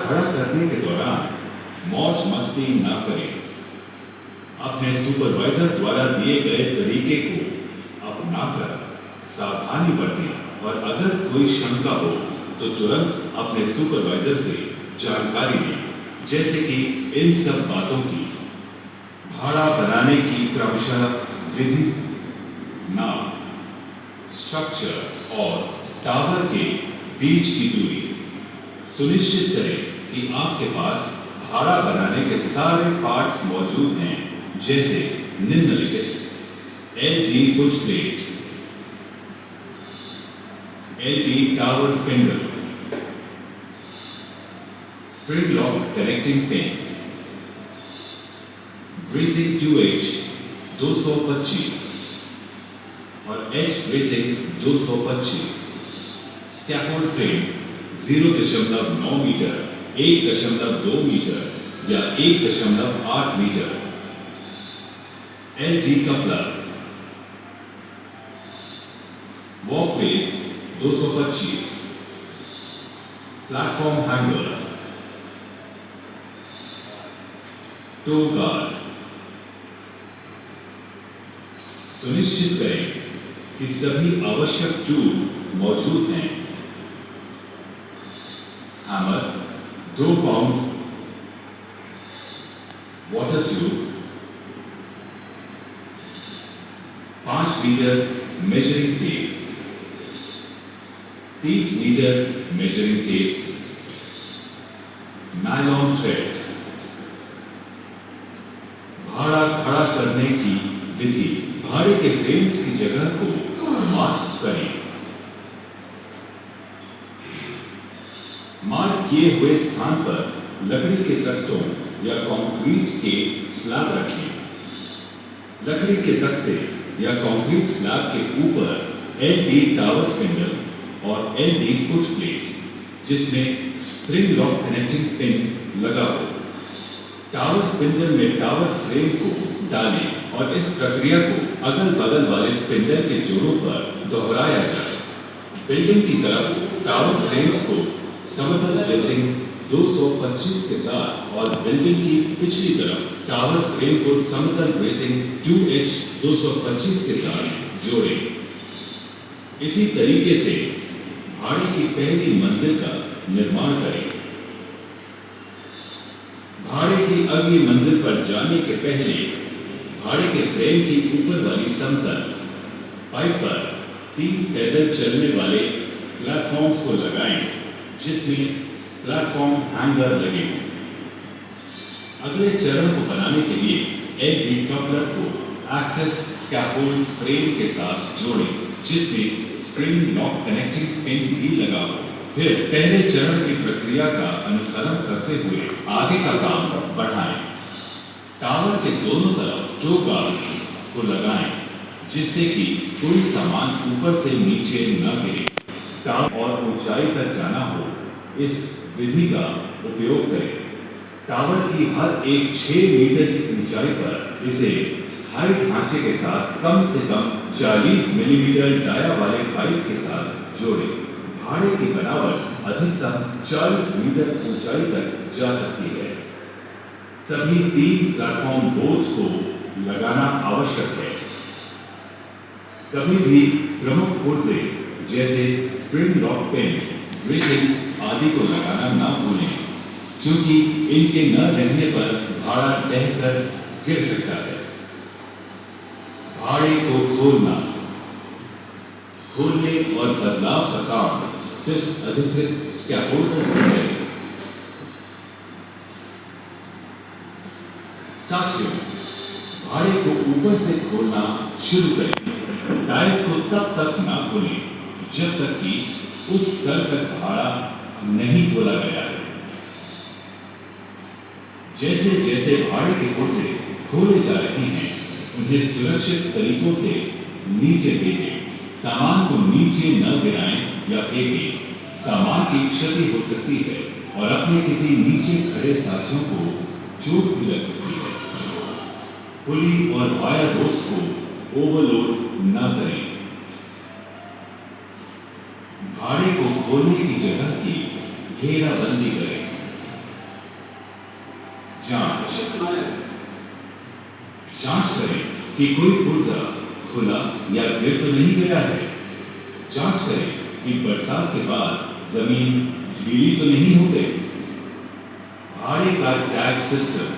खड़ा करने के दौरान मौज मस्ती ना करें। अपने सुपरवाइजर द्वारा दिए गए तरीके को अपनाकर सावधानी बरतें और अगर कोई शंका हो तो तुरंत अपने सुपरवाइजर से जानकारी लें, जैसे कि इन सब बातों की। भाड़ा बनाने की क्रमशः विधि, नाम, स्ट्रक्चर और टावर के बीच की दूरी सुनिश्चित करें कि आपके पास भाड़ा बनाने के सारे पार्ट्स मौजूद हैं, जैसे निम्नलिखित: LD foot plate, LD tower spindle, spring lock connecting pin, bracing 2H 225 और H bracing 225, scaffold frame 0.9 metre, 1.2 metre या 1.8 metre, LD coupler, walkways 225, platform hanger, toe guard. सुनिश्चित करें कि सभी आवश्यक टूल मौजूद हैं। Hammer 2 pound, water tube, 5 metre measuring tape, 30 metre measuring tape, nylon thread. भाड़ा खड़ा करने की विधि: भाड़े के फ्रेम्स की जगह को मार्क करें। मार्क किए हुए स्थान पर लकड़ी के तख्तों या कंक्रीट के स्लैब रखें। लकड़ी के तख्ते या कंक्रीट स्लैब के ऊपर एलडी टावर स्पिंडल और एलडी फुट प्लेट, जिसमें स्प्रिंग लॉक कनेक्टिंग पिन लगा हो। टावर स्पिंडल में टावर फ्रेम को डालें और इस प्रक्रिया को अगल बगल वाले स्पिंडल के जोड़ों पर दोहराया जाए। बिल्डिंग की तरफ टावर फ्रेम्स को समतल ब्रेसिंग 225 के साथ और बिल्डिंग की पिछली तरफ टावर फ्रेम को समतल ब्रेसिंग 2H 225 के साथ जोड़ें। इसी तरीके से भाड़े की पहली मंजिल का निर्माण करें। भाड़े की अगली मंजिल पर जाने के पहले भाड़े के फ्रेम की ऊपर वाली समतल पाइप पर 3 पैदल चलने वाले प्लेटफॉर्म्स को लगाएं, जिसमें प्लेटफॉर्म हैंगर लगे हों। अगले चरण को बनाने के लिए एलडी कपलर को एक्सेस स्कैफोल्ड फ्रेम के साथ जोड़ें, जिसमें स्प्रिंग लॉक कनेक्टिंग पिन भी लगा हो। फिर पहले चरण की प्रक्रिया का अनुसरण करते हुए आगे का काम बढ़ाएं। टावर के दोनों तरफ टो गार्ड्स को लगाएं, जिससे कि कोई सामान ऊपर से नीचे न गिरे। टावर और ऊंचाई तक जाना हो, इस विधि का उपयोग करें। टावर की हर एक 6 मीटर की ऊंचाई पर इसे स्थायी ढांचे के साथ कम से कम 40 मिलीमीटर डाया वाले पाइप के साथ जोड़ें। भाड़े की बनावट अधिकतम 40 मीटर ऊंचाई तक जा सकती है। सभी 3 प्लेटफॉर्म बोर्ड्स को लगाना आवश्यक है। कभी भी प्रमुख पुर्जे जैसे स्प्रिंग लॉक पिन, ब्रेसिंग्स आदि को लगाना ना भूलें, क्योंकि इनके न रहने पर भाड़ा ढहकर गिर सकता है। भाड़े को खोलना, खोलने और बदलाव का काम सिर्फ अधिकृत स्कैफोल्डर्स में करें। साथियों, भाड़े को ऊपर से खोलना शुरू करें। टाइल्स को तब तक ना खोलें जब तक कि उस स्तर तक भाड़ा नहीं खोला गया है। जैसे जैसे भाड़े के पुर्जे खोले जा रहे हैं, उन्हें सुरक्षित तरीकों से नीचे भेजें। सामान को नीचे न गिराएं या फेंकें। सामान की क्षति हो सकती है और अपने किसी नीचे खड़े साथियों को चोट भी लग सकती है। पुली और वायर रोप्स को ओवरलोड न करें। भाड़े को खोलने की जगह की घेराबंदी करें। आवश्यक न है। जांच करें कि कोई पुर्जा खुला या गिर तो नहीं गया है। जांच करें कि बरसात के बाद जमीन गीली तो नहीं हो गई। भाड़े का टैग सिस्टम।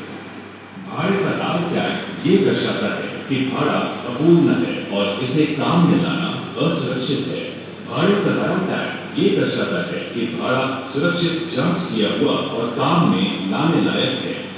भाड़े का लाभ टैग ये दर्शाता है कि भाड़ा अपूर्ण है और इसे काम में लाना असुरक्षित है। भाड़े का लाभ टैग ये दर्शाता है कि भाड़ा सुरक्षित, जांच किया हुआ और काम में लाने लायक है।